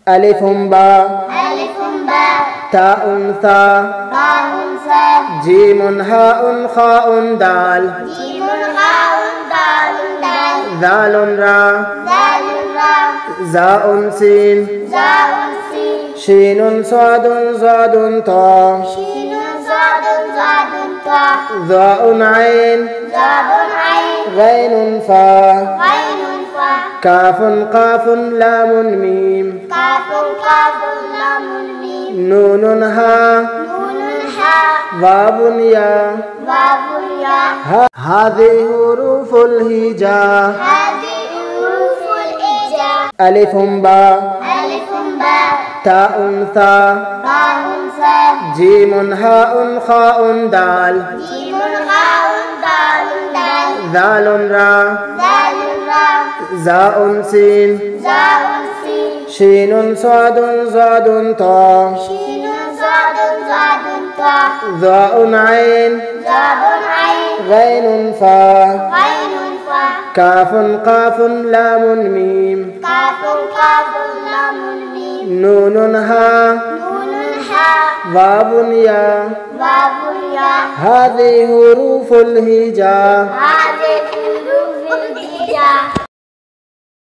ألف باء تاء ثاء جيم هاء خاء دال ذال راء زاء سين شين صاد طاء ظاء عين غين فاء كاف قاف لام ميم نون ها واو يا هذه حروف الهجاء ألف باء تاء ثاء جيم هاء خاء دال ذال راء زاء سين شين صاد طاء ظاء عين غين فاء كاف قاف لام ميم نون ها واو يا هذه حروف الهجاء